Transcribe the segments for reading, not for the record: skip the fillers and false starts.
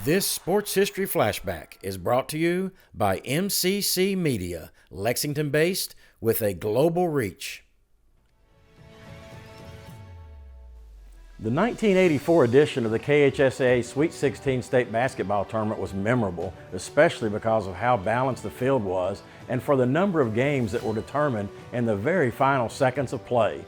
This Sports History Flashback is brought to you by MCC Media, Lexington-based with a global reach. The 1984 edition of the KHSAA Sweet 16 State Basketball Tournament was memorable, especially because of how balanced the field was and for the number of games that were determined in the very final seconds of play.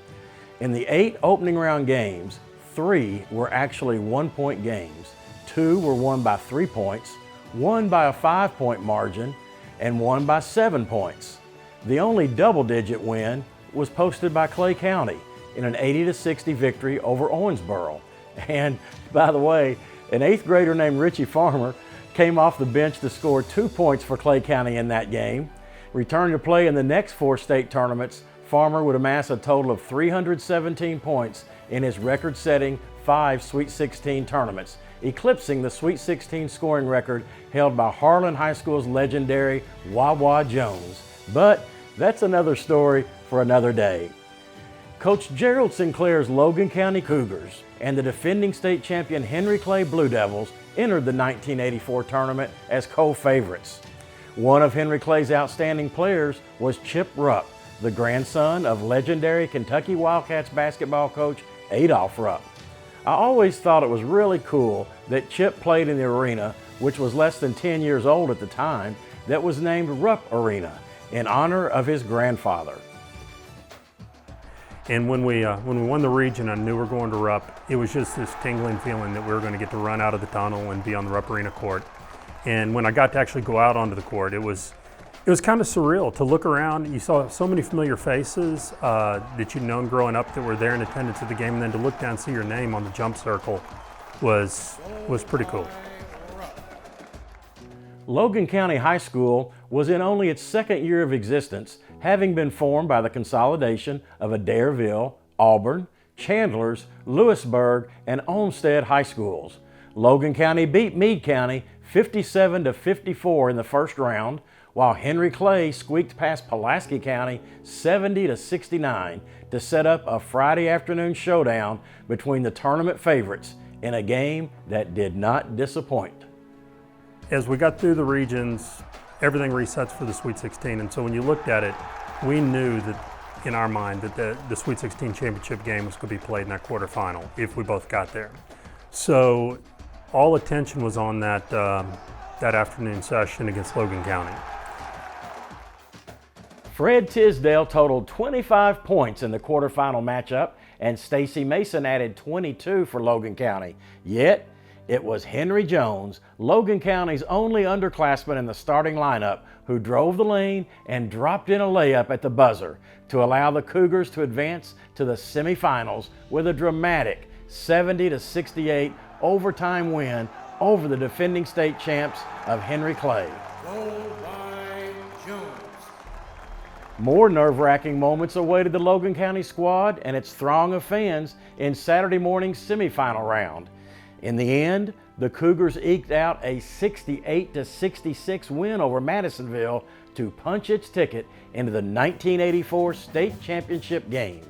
In the 8 opening round games, 3 were actually 1-point games. 2 were won by 3 points, 1 by a 5-point margin, and 1 by 7 points. The only double-digit win was posted by Clay County in an 80-60 victory over Owensboro. And by the way, an 8th grader named Richie Farmer came off the bench to score 2 points for Clay County in that game. Returning to play in the next 4 state tournaments, Farmer would amass a total of 317 points in his record-setting 5 Sweet 16 tournaments, eclipsing the Sweet 16 scoring record held by Harlan High School's legendary Wawa Jones. But that's another story for another day. Coach Gerald Sinclair's Logan County Cougars and the defending state champion Henry Clay Blue Devils entered the 1984 tournament as co-favorites. One of Henry Clay's outstanding players was Chip Rupp, the grandson of legendary Kentucky Wildcats basketball coach Adolph Rupp. I always thought it was really cool that Chip played in the arena, which was less than 10 years old at the time, that was named Rupp Arena in honor of his grandfather. And when we won the region and knew we were going to Rupp, it was just this tingling feeling that we were going to get to run out of the tunnel and be on the Rupp Arena court. And when I got to actually go out onto the court, it was kind of surreal to look around. You saw so many familiar faces that you'd known growing up that were there in attendance at the game, and then to look down and see your name on the jump circle was pretty cool. Logan County High School was in only its 2nd year of existence, having been formed by the consolidation of Adairville, Auburn, Chandlers, Lewisburg, and Olmsted High Schools. Logan County beat Meade County 57-54 in the first round, while Henry Clay squeaked past Pulaski County 70-69 to set up a Friday afternoon showdown between the tournament favorites in a game that did not disappoint. As we got through the regions, everything resets for the Sweet 16, and so when you looked at it, we knew that in our mind that the Sweet 16 championship game was going to be played in that quarterfinal if we both got there. So all attention was on that afternoon session against Logan County. Fred Tisdale totaled 25 points in the quarterfinal matchup, and Stacy Mason added 22 for Logan County. Yet, it was Henry Jones, Logan County's only underclassman in the starting lineup, who drove the lane and dropped in a layup at the buzzer to allow the Cougars to advance to the semifinals with a dramatic 70-68 overtime win over the defending state champs of Henry Clay. More nerve-wracking moments awaited the Logan County squad and its throng of fans in Saturday morning's semifinal round. In the end, the Cougars eked out a 68-66 win over Madisonville to punch its ticket into the 1984 state championship game.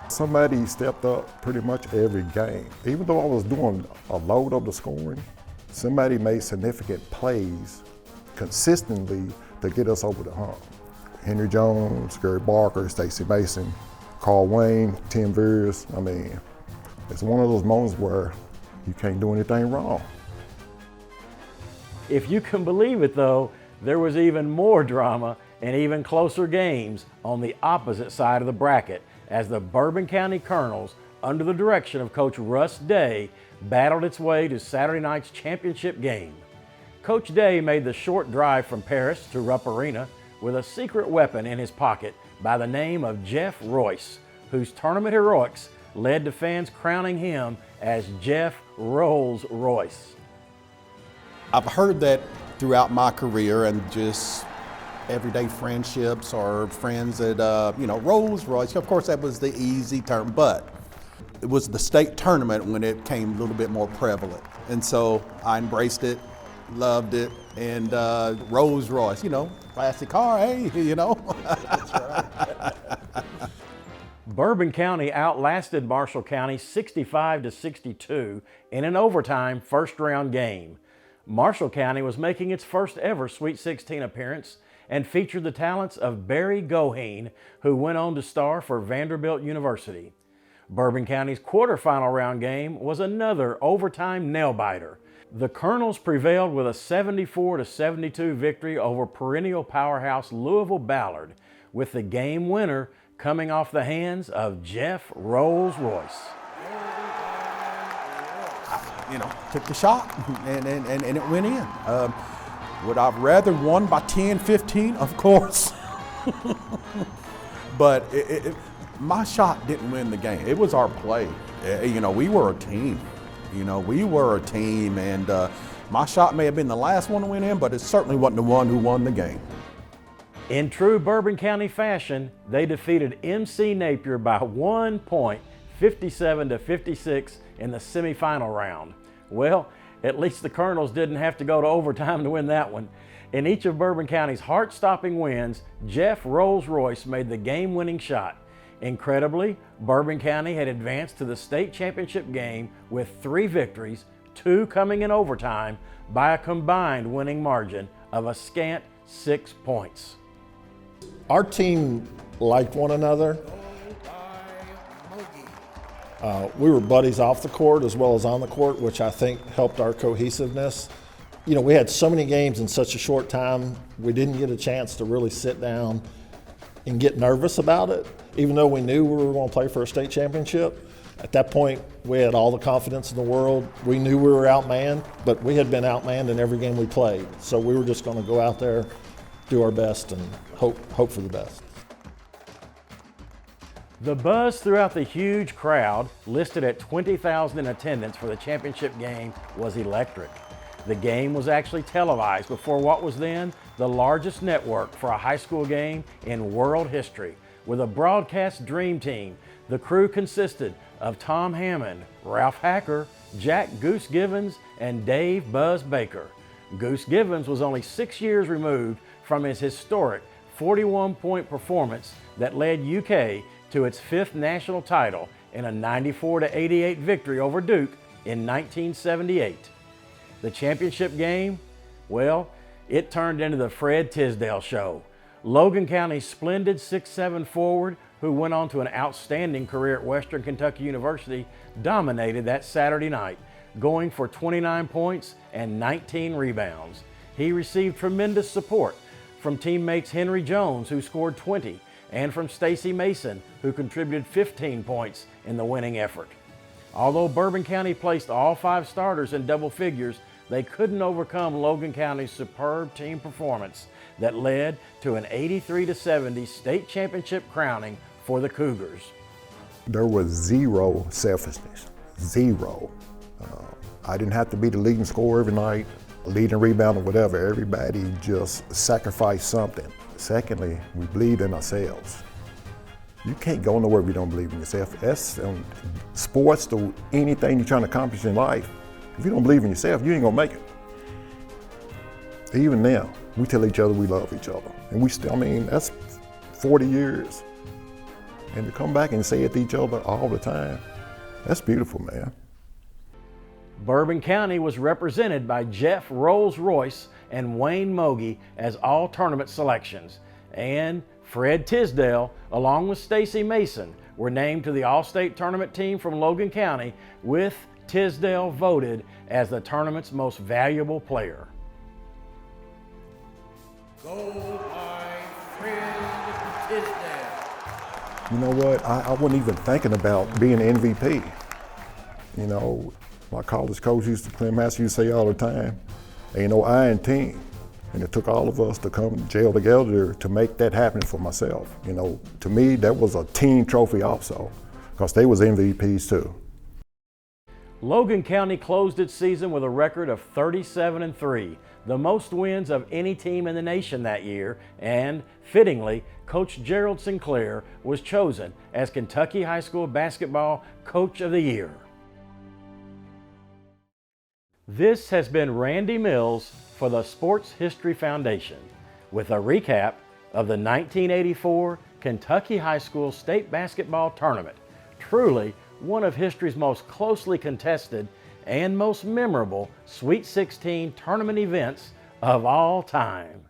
Somebody stepped up pretty much every game. Even though I was doing a load of the scoring, somebody made significant plays consistently to get us over the hump. Henry Jones, Gary Barker, Stacy Mason, Carl Wayne, Tim Veers. I mean, it's one of those moments where you can't do anything wrong. If you can believe it though, there was even more drama and even closer games on the opposite side of the bracket as the Bourbon County Colonels, under the direction of Coach Russ Day, battled its way to Saturday night's championship game. Coach Day made the short drive from Paris to Rupp Arena with a secret weapon in his pocket by the name of Jeff Royce, whose tournament heroics led to fans crowning him as Jeff Rolls Royce. I've heard that throughout my career, and just everyday friendships or friends that, Rolls Royce. Of course, that was the easy term, but it was the state tournament when it came a little bit more prevalent. And so I embraced it, loved it, and Rolls Royce, classic car, hey, That's right. Bourbon County outlasted Marshall County 65-62 in an overtime first-round game. Marshall County was making its first ever Sweet 16 appearance and featured the talents of Barry Goheen, who went on to star for Vanderbilt University. Bourbon County's quarterfinal round game was another overtime nail-biter. The Colonels prevailed with a 74-72 victory over perennial powerhouse Louisville Ballard, with the game winner coming off the hands of Jeff Rolls-Royce. Took the shot and it went in. Would I rather won by 10, 15? Of course. But my shot didn't win the game. It was our play. We were a team. And my shot may have been the last one to win in, but it certainly wasn't the one who won the game. In true Bourbon County fashion, they defeated MC Napier by 1 point, 57-56 in the semifinal round. Well, at least the Colonels didn't have to go to overtime to win that one. In each of Bourbon County's heart-stopping wins, Jeff Rolls-Royce made the game-winning shot. Incredibly, Bourbon County had advanced to the state championship game with 3 victories, 2 coming in overtime, by a combined winning margin of a scant 6 points. Our team liked one another. We were buddies off the court as well as on the court, which I think helped our cohesiveness. We had so many games in such a short time, we didn't get a chance to really sit down and get nervous about it, even though we knew we were going to play for a state championship. At that point, we had all the confidence in the world. We knew we were outmanned, but we had been outmanned in every game we played. So we were just going to go out there, do our best, and hope for the best. The buzz throughout the huge crowd, listed at 20,000 in attendance for the championship game, was electric. The game was actually televised before what was then the largest network for a high school game in world history. With a broadcast dream team, the crew consisted of Tom Hammond, Ralph Hacker, Jack Goose Givens, and Dave Buzz Baker. Goose Givens was only 6 years removed from his historic 41-point performance that led UK to its 5th national title in a 94-88 victory over Duke in 1978. The championship game, well, it turned into the Fred Tisdale show. Logan County's splendid 6'7" forward, who went on to an outstanding career at Western Kentucky University, dominated that Saturday night, going for 29 points and 19 rebounds. He received tremendous support from teammates Henry Jones, who scored 20, and from Stacy Mason, who contributed 15 points in the winning effort. Although Bourbon County placed all 5 starters in double figures, they couldn't overcome Logan County's superb team performance that led to an 83-70 state championship crowning for the Cougars. There was zero selfishness, zero. I didn't have to be the leading scorer every night, leading rebound or whatever. Everybody just sacrificed something. Secondly, we believed in ourselves. You can't go nowhere if you don't believe in yourself. That's sports to anything you're trying to accomplish in life. If you don't believe in yourself, you ain't gonna make it. Even now, we tell each other we love each other. And we still, that's 40 years. And to come back and say it to each other all the time, that's beautiful, man. Bourbon County was represented by Jeff Rolls-Royce and Wayne Mogi as all tournament selections. And Fred Tisdale, along with Stacy Mason, were named to the All-State Tournament team from Logan County, with Tisdale voted as the tournament's most valuable player. Goal by Fred Tisdale. You know what? I wasn't even thinking about being MVP. My college coach Clem Master used to say all the time, ain't no I in team. And it took all of us to come jail together to make that happen for myself. To me, that was a team trophy also, because they was MVPs too. Logan County closed its season with a record of 37-3, the most wins of any team in the nation that year, and, fittingly, Coach Gerald Sinclair was chosen as Kentucky High School Basketball Coach of the Year. This has been Randy Mills for the Sports History Foundation with a recap of the 1984 Kentucky High School State Basketball Tournament. Truly one of history's most closely contested and most memorable Sweet 16 tournament events of all time.